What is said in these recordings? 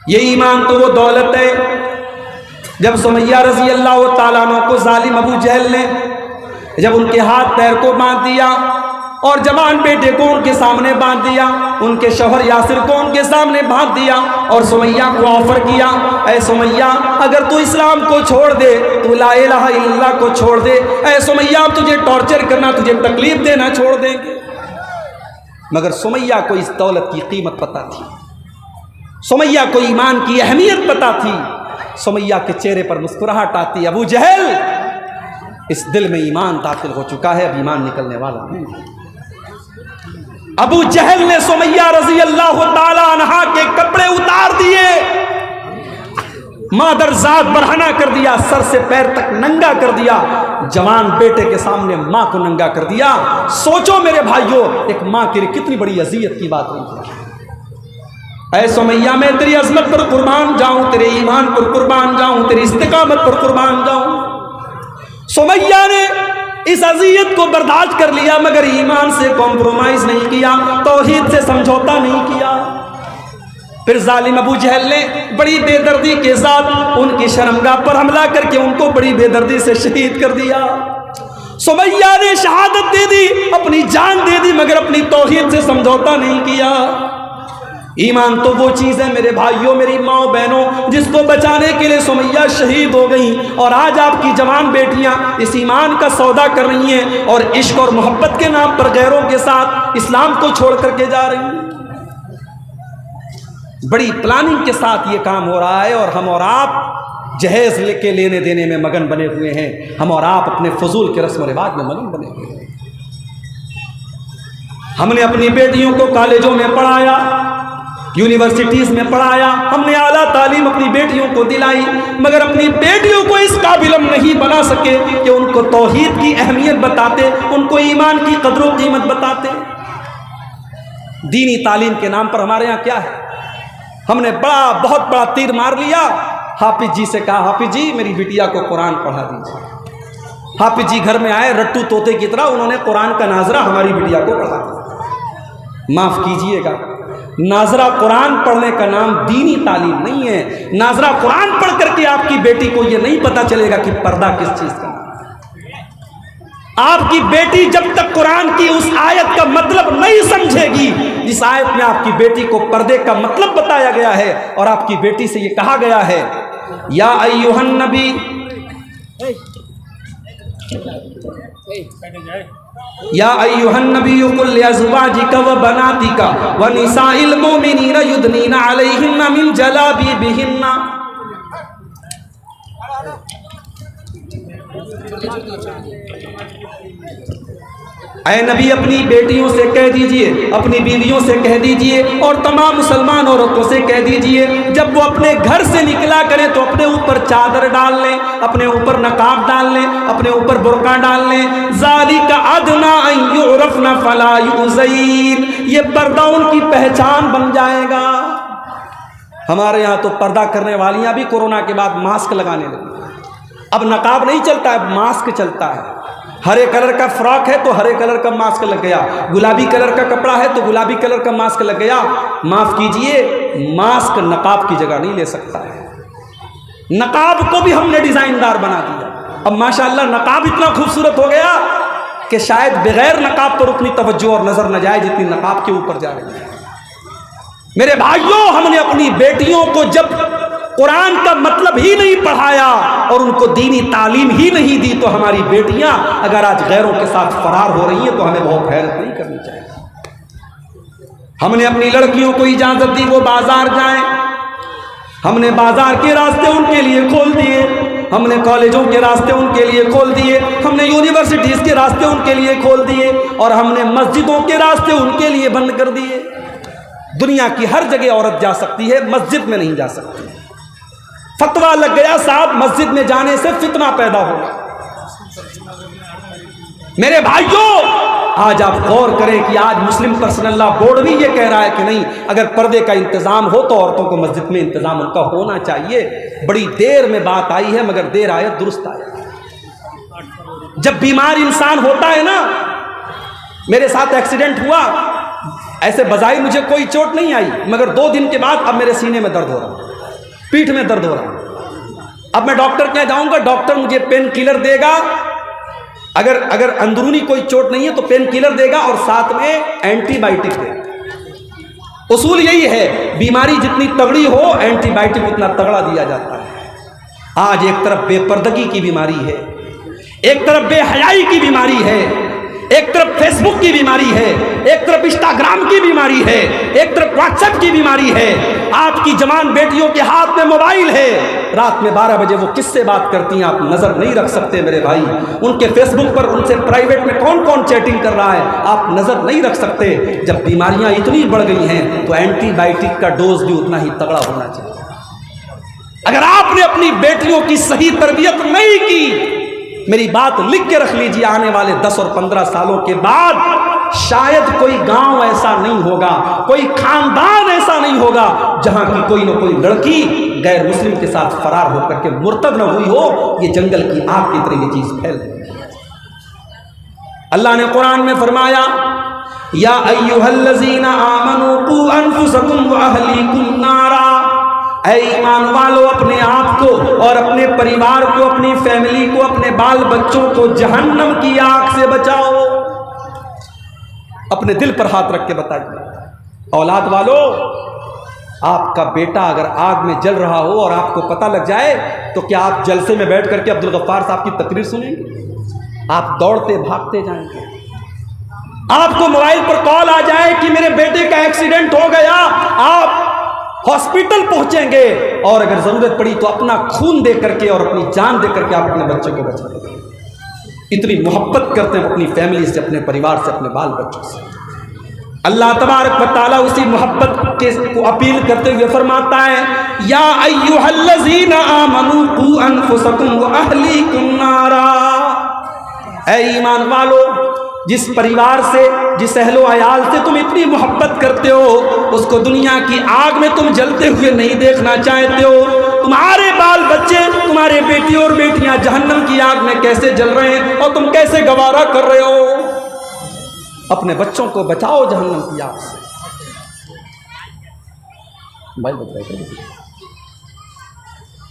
یہ ایمان تو وہ دولت ہے. جب سمیہ رضی اللہ تعالیٰ عنہ کو ظالم ابو جہل نے جب ان کے ہاتھ پیر کو باندھ دیا اور جوان بیٹے کو ان کے سامنے باندھ دیا, ان کے شوہر یاسر کو ان کے سامنے باندھ دیا اور سمیہ کو آفر کیا, اے سمیہ اگر تو اسلام کو چھوڑ دے, تو لا الہ الا اللہ کو چھوڑ دے, اے سمیہ تجھے ٹارچر کرنا, تجھے تکلیف دینا چھوڑ دیں گے. مگر سمیہ کو اس دولت کی قیمت پتہ تھی, سمیہ کو ایمان کی اہمیت پتہ تھی. سمیہ کے چہرے پر مسکراہٹ آتی, ابو جہل اس دل میں ایمان داخل ہو چکا ہے, اب ایمان نکلنے والا نہیں. ابو جہل نے سمیہ رضی اللہ تعالی عنہا کے کپڑے اتار دیے, مادر ذات برہنہ کر دیا, سر سے پیر تک ننگا کر دیا, جوان بیٹے کے سامنے ماں کو ننگا کر دیا. سوچو میرے بھائیوں, ایک ماں کے لیے کتنی بڑی اذیت کی بات ہوئی. اے سمیہ میں تیری عظمت پر قربان جاؤں, تیرے ایمان پر قربان جاؤں, تیری استقامت پر قربان جاؤں. سمیہ نے اس اذیت کو برداشت کر لیا, مگر ایمان سے کمپرومائز نہیں کیا, توحید سے سمجھوتا نہیں کیا. پھر ظالم ابو جہل نے بڑی بے دردی کے ساتھ ان کی شرمگاہ پر حملہ کر کے ان کو بڑی بے دردی سے شہید کر دیا. سمیہ نے شہادت دے دی, اپنی جان دے دی, مگر اپنی توحید سے سمجھوتا نہیں کیا. ایمان تو وہ چیز ہے میرے بھائیوں, میری ماں بہنوں, جس کو بچانے کے لیے سمیہ شہید ہو گئیں, اور آج آپ کی جوان بیٹیاں اس ایمان کا سودا کر رہی ہیں اور عشق اور محبت کے نام پر غیروں کے ساتھ اسلام کو چھوڑ کر کے جا رہی ہیں. بڑی پلاننگ کے ساتھ یہ کام ہو رہا ہے, اور ہم اور آپ جہیز لے کے لینے دینے میں مگن بنے ہوئے ہیں. ہم اور آپ اپنے فضول کے رسم و رواج میں مگن بنے ہوئے ہیں. ہم نے اپنی بیٹیوں کو کالجوں میں پڑھایا, یونیورسٹیز میں پڑھایا, ہم نے اعلیٰ تعلیم اپنی بیٹیوں کو دلائی, مگر اپنی بیٹیوں کو اس قابل ہم نہیں بنا سکے کہ ان کو توحید کی اہمیت بتاتے, ان کو ایمان کی قدر و قیمت بتاتے. دینی تعلیم کے نام پر ہمارے یہاں کیا ہے, ہم نے بہت بڑا تیر مار لیا. حافظ جی سے کہا, حافظ جی میری بیٹیا کو قرآن پڑھا دیجیے. حافظ جی گھر میں آئے رٹو طوطے کی طرح, انہوں نے قرآن کا ناظرہ ہماری بیٹیا کو پڑھا دیا. معاف کیجئے گا, ناظرہ قرآن پڑھنے کا نام دینی تعلیم نہیں ہے. ناظرہ قرآن پڑھ کر کے آپ کی بیٹی کو یہ نہیں پتا چلے گا کہ پردہ کس چیز کا. آپ کی بیٹی جب تک قرآن کی اس آیت کا مطلب نہیں سمجھے گی جس آیت میں آپ کی بیٹی کو پردے کا مطلب بتایا گیا ہے, اور آپ کی بیٹی سے یہ کہا گیا ہے, یا ایھا النبی, یا ایھا النبی قل لازواجک وبناتک ونساء المؤمنین یدنین علیہن من جلابیبہن. اے نبی اپنی بیٹیوں سے کہہ دیجئے, اپنی بیویوں سے کہہ دیجئے, اور تمام مسلمان عورتوں سے کہہ دیجئے, جب وہ اپنے گھر سے نکلا کریں تو اپنے اوپر چادر ڈال لیں, اپنے اوپر نقاب ڈال لیں, اپنے اوپر برقع ڈال لیں. ذالک ادنیٰ ان یعرفن فلا یؤذین, یہ پردہ ان کی پہچان بن جائے گا. ہمارے یہاں تو پردہ کرنے والیاں بھی کورونا کے بعد ماسک لگانے لگی. اب نقاب نہیں چلتا ہے, اب ماسک چلتا ہے. ہرے کلر کا فراک ہے تو ہرے کلر کا ماسک لگ گیا, گلابی کلر کا کپڑا ہے تو گلابی کلر کا ماسک لگ گیا. معاف کیجئے, ماسک نقاب کی جگہ نہیں لے سکتا ہے. نقاب کو بھی ہم نے ڈیزائن دار بنا دیا. اب ماشاءاللہ نقاب اتنا خوبصورت ہو گیا کہ شاید بغیر نقاب پر اتنی توجہ اور نظر نہ جائے جتنی نقاب کے اوپر جا رہی ہے. میرے بھائیوں, ہم نے اپنی بیٹیوں کو جب قرآن کا مطلب ہی نہیں پڑھایا اور ان کو دینی تعلیم ہی نہیں دی, تو ہماری بیٹیاں اگر آج غیروں کے ساتھ فرار ہو رہی ہیں تو ہمیں بہت حیرت نہیں کرنی چاہیے. ہم نے اپنی لڑکیوں کو اجازت دی وہ بازار جائیں, ہم نے بازار کے راستے ان کے لیے کھول دیے, ہم نے کالجوں کے راستے ان کے لیے کھول دیے, ہم نے یونیورسٹیز کے راستے ان کے لیے کھول دیے, اور ہم نے مسجدوں کے راستے ان کے لیے بند کر دیے. دنیا کی ہر جگہ عورت جا سکتی ہے, مسجد میں نہیں جا سکتی. فتویٰ لگ گیا صاحب مسجد میں جانے سے فتنہ پیدا ہوگا. میرے بھائیوں, آج آپ غور کریں کہ آج مسلم پرسنل لا بورڈ بھی یہ کہہ رہا ہے کہ نہیں, اگر پردے کا انتظام ہو تو عورتوں کو مسجد میں انتظام ان کا ہونا چاہیے. بڑی دیر میں بات آئی ہے مگر دیر آئے درست آئے. جب بیمار انسان ہوتا ہے نا, میرے ساتھ ایکسیڈنٹ ہوا, ایسے بظاہر مجھے کوئی چوٹ نہیں آئی, مگر 2 دن کے بعد اب میرے سینے میں درد ہو رہا. پیٹھ میں درد ہو رہا ہے، اب میں ڈاکٹر کے جاؤں گا، ڈاکٹر مجھے پین کلر دے گا، اگر اندرونی کوئی چوٹ نہیں ہے تو پین کلر دے گا اور ساتھ میں اینٹی بائیوٹک دے گا۔ اصول یہی ہے، بیماری جتنی تگڑی ہو اینٹی بائیوٹک اتنا تگڑا دیا جاتا ہے۔ آج ایک طرف بے پردگی کی بیماری ہے، ایک طرف بے حیائی کی بیماری ہے، ایک طرف فیس بک کی بیماری ہے، ایک طرف انسٹاگرام کی بیماری ہے، ایک طرف واٹس ایپ کی بیماری ہے۔ آپ کی جوان بیٹیوں کے ہاتھ میں موبائل ہے، رات میں 12 بجے وہ کس سے بات کرتی ہیں آپ نظر نہیں رکھ سکتے میرے بھائی، ان کے فیس بک پر ان سے پرائیویٹ میں کون کون چیٹنگ کر رہا ہے آپ نظر نہیں رکھ سکتے۔ جب بیماریاں اتنی بڑھ گئی ہیں تو اینٹی بائیوٹک کا ڈوز بھی اتنا ہی تگڑا ہونا چاہیے۔ اگر آپ نے اپنی بیٹیوں کی صحیح تربیت نہیں کی، میری بات لکھ کے رکھ لیجیے، آنے والے 10 اور 15 سالوں کے بعد شاید کوئی گاؤں ایسا نہیں ہوگا، کوئی خاندان ایسا نہیں ہوگا جہاں کی کوئی نہ کوئی لڑکی غیر مسلم کے ساتھ فرار ہو کر کے مرتد نہ ہوئی ہو۔ یہ جنگل کی آگ کی طرح یہ چیز پھیل رہی ہے۔ اللہ نے قرآن میں فرمایا، یا ایھا الذین آمنوا قوا انفسکم واہلیکم نارا، اے ایمان والو اپنے آپ کو اور اپنے پریوار کو، اپنی فیملی کو، اپنے بال بچوں کو جہنم کی آگ سے بچاؤ۔ اپنے دل پر ہاتھ رکھ کے بتائیے، اولاد والو، آپ کا بیٹا اگر آگ میں جل رہا ہو اور آپ کو پتہ لگ جائے تو کیا آپ جلسے میں بیٹھ کر کے عبدالغفار صاحب کی تقریر سنیں گے؟ آپ دوڑتے بھاگتے جائیں گے۔ آپ کو موبائل پر کال آ جائے کہ میرے بیٹے کا ایکسیڈنٹ ہو گیا، آپ ہاسپٹل پہنچیں گے، اور اگر ضرورت پڑی تو اپنا خون دے کر کے اور اپنی جان دے کر کے آپ اپنے بچے کو بچائیں گے۔ اتنی محبت کرتے ہیں اپنی فیملی سے، اپنے پریوار سے، اپنے بال بچوں سے۔ اللہ تبارک و تعالیٰ اسی محبت کو اپیل کرتے ہوئے فرماتا ہے، یا ایھا الذین آمنوا قوا انفسکم واہلیکم نارا، اے ایمان والو، جس پریوار سے، جس اہل و عیال سے تم اتنی محبت کرتے ہو، اس کو دنیا کی آگ میں تم جلتے ہوئے نہیں دیکھنا چاہتے ہو۔ تمہارے بال بچے، تمہارے بیٹی اور بیٹیاں جہنم کی آگ میں کیسے جل رہے ہیں اور تم کیسے گوارا کر رہے ہو؟ اپنے بچوں کو بچاؤ جہنم کی آگ سے۔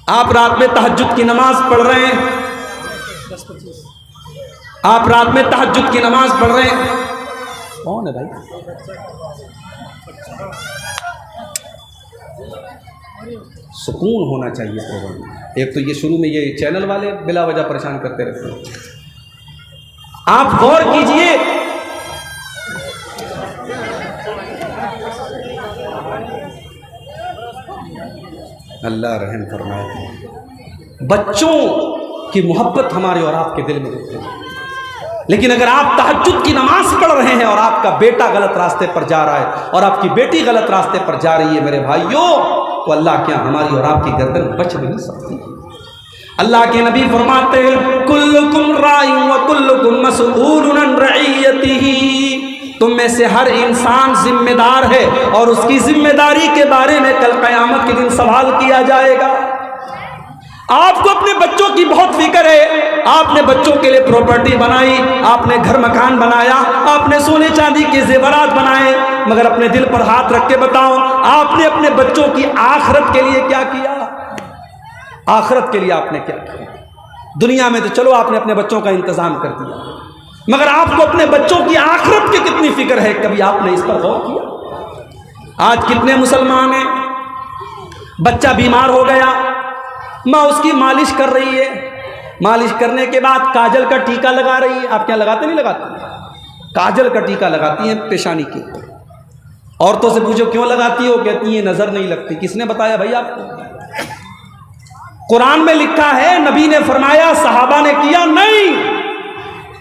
آپ رات میں تہجد کی نماز پڑھ رہے ہیں، آپ رات میں تہجد کی نماز پڑھ رہے ہیں، کون ہے بھائی؟ سکون ہونا چاہیے پروگرام میں۔ ایک تو یہ شروع میں یہ چینل والے بلا وجہ پریشان کرتے رہتے ہیں۔ آپ غور کیجئے، اللہ رحم فرمائے، بچوں کی محبت ہمارے اور آپ کے دل میں ہوتی ہے، لیکن اگر آپ تہجد کی نماز پڑھ رہے ہیں اور آپ کا بیٹا غلط راستے پر جا رہا ہے اور آپ کی بیٹی غلط راستے پر جا رہی ہے میرے بھائیوں، تو اللہ کیا ہماری اور آپ کی گردن بچ نہیں سکتی۔ اللہ کے نبی فرماتے ہیں، کلکم راع وکلکم مسئول عن رعیتہ، تم میں سے ہر انسان ذمہ دار ہے اور اس کی ذمہ داری کے بارے میں کل قیامت کے دن سوال کیا جائے گا۔ آپ کو اپنے بچوں کی بہت فکر ہے، آپ نے بچوں کے لیے پراپرٹی بنائی، آپ نے گھر مکان بنایا، آپ نے سونے چاندی کے زیورات بنائے، مگر اپنے دل پر ہاتھ رکھ کے بتاؤ، آپ نے اپنے بچوں کی آخرت کے لیے کیا کیا؟ آخرت کے لیے آپ نے کیا کیا؟ دنیا میں تو چلو آپ نے اپنے بچوں کا انتظام کر دیا، مگر آپ کو اپنے بچوں کی آخرت کی کتنی فکر ہے؟ کبھی آپ نے اس پر غور کیا؟ آج کتنے مسلمان ہیں، بچہ بیمار ہو گیا، ماں اس کی مالش کر رہی ہے، مالش کرنے کے بعد کاجل کا ٹیکا لگا رہی ہے۔ آپ کیا لگاتے نہیں لگاتے؟ کاجل کا ٹیکا لگاتی ہیں پیشانی کے اوپر۔ عورتوں سے پوچھو کیوں لگاتی ہو، کہتی ہیں نظر نہیں لگتی۔ کس نے بتایا بھائی آپ کو؟ قرآن میں لکھا ہے، نبی نے فرمایا، صحابہ نے کیا نہیں۔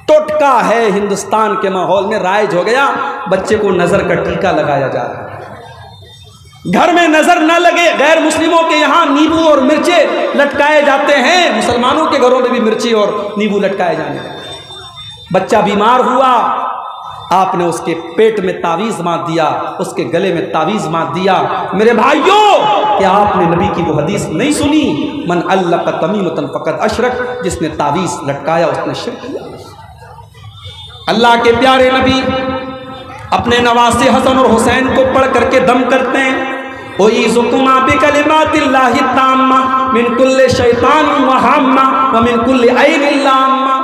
ٹوٹکا ہے ہندوستان کے ماحول میں رائج ہو گیا، بچے کو نظر کا ٹیکا لگایا جا رہا ہے۔ گھر میں نظر نہ لگے، غیر مسلموں کے یہاں نیبو اور مرچے لٹکائے جاتے ہیں، مسلمانوں کے گھروں میں بھی مرچی اور نیبو لٹکائے جانے لگے۔ بچہ بیمار ہوا، آپ نے اس کے پیٹ میں تعویذ باندھ دیا، اس کے گلے میں تعویذ باندھ دیا۔ میرے بھائیوں، کیا آپ نے نبی کی وہ حدیث نہیں سنی، من علق تمیمۃ فقد اشرک، جس نے تعویذ لٹکایا اس نے شرک کیا۔ اللہ کے پیارے نبی اپنے نواسے حسن اور حسین کو پڑھ کر کے دم کرتے ہیں، اعیذکما بکلمات اللہ التامات من کل شیطان وہامہ ومن کل عین لامہ۔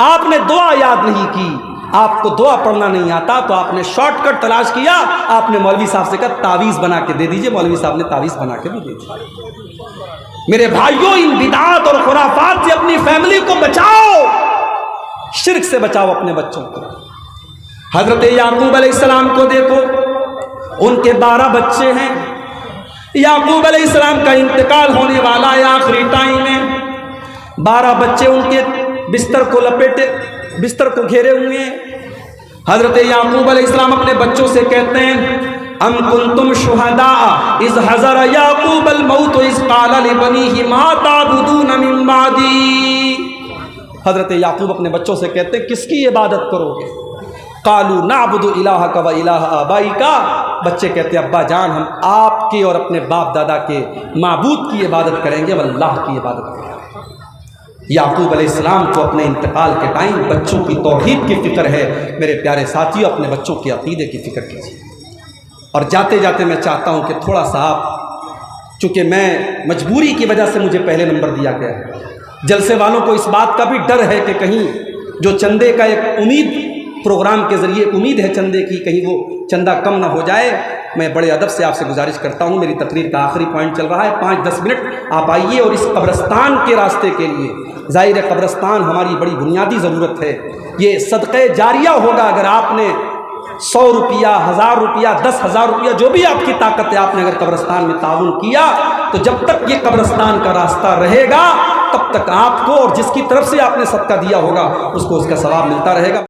آپ نے دعا یاد نہیں کی، آپ کو دعا پڑھنا نہیں آتا تو آپ نے شارٹ کٹ تلاش کیا، آپ نے مولوی صاحب سے کہا تعویذ بنا کے دے دیجئے، مولوی صاحب نے تعویذ بنا کے بھی دے دی۔ میرے بھائیوں، ان بدعات اور خرافات سے اپنی فیملی کو بچاؤ، شرک سے بچاؤ اپنے بچوں کو۔ حضرت یعقوب علیہ السلام کو دیکھو، ان کے 12 بچے ہیں، یعقوب علیہ السلام کا انتقال ہونے والا ہے آخری ٹائم میں، 12 بچے ان کے بستر کو لپیٹے، بستر کو گھیرے ہوئے ہیں۔ حضرت یعقوب علیہ السلام اپنے بچوں سے کہتے ہیں ام کنتم شہداء اذ حضر یعقوب الموت اذ قال لبنیہ ما تعبدون من بعدی۔ حضرت یعقوب اپنے بچوں سے کہتے ہیں کس کی عبادت کرو گے؟ قالوا نعبد الہک و الہ آبائک۔ بچے کہتے ہیں ابا جان ہم آپ کے اور اپنے باپ دادا کے معبود کی عبادت کریں گے، اللہ کی عبادت کریں گے۔ یعقوب علیہ السلام کو اپنے انتقال کے ٹائم بچوں کی توحید کی فکر ہے۔ میرے پیارے ساتھیوں، اپنے بچوں کے عقیدے کی فکر کیجیے۔ اور جاتے جاتے میں چاہتا ہوں کہ تھوڑا سا آپ، چونکہ میں مجبوری کی وجہ سے مجھے پہلے نمبر دیا گیا ہے، جلسے والوں کو اس بات کا بھی ڈر ہے کہ کہیں جو چندے کا ایک امید پروگرام کے ذریعے امید ہے چندے کی، کہیں وہ چندہ کم نہ ہو جائے۔ میں بڑے ادب سے آپ سے گزارش کرتا ہوں، میری تقریر کا آخری پوائنٹ چل رہا ہے، 5-10 منٹ آپ آئیے اور اس قبرستان کے راستے کے لیے، ظاہر قبرستان ہماری بڑی بنیادی ضرورت ہے، یہ صدقہ جاریہ ہوگا اگر آپ نے 100 روپیہ، 1000 روپیہ، 10,000 روپیہ، جو بھی آپ کی طاقت ہے، آپ نے اگر قبرستان میں تعاون کیا تو جب تک یہ قبرستان کا راستہ رہے گا تب تک آپ کو اور جس کی طرف سے آپ نے صدقہ دیا ہوگا اس کو اس کا ثواب ملتا رہے گا۔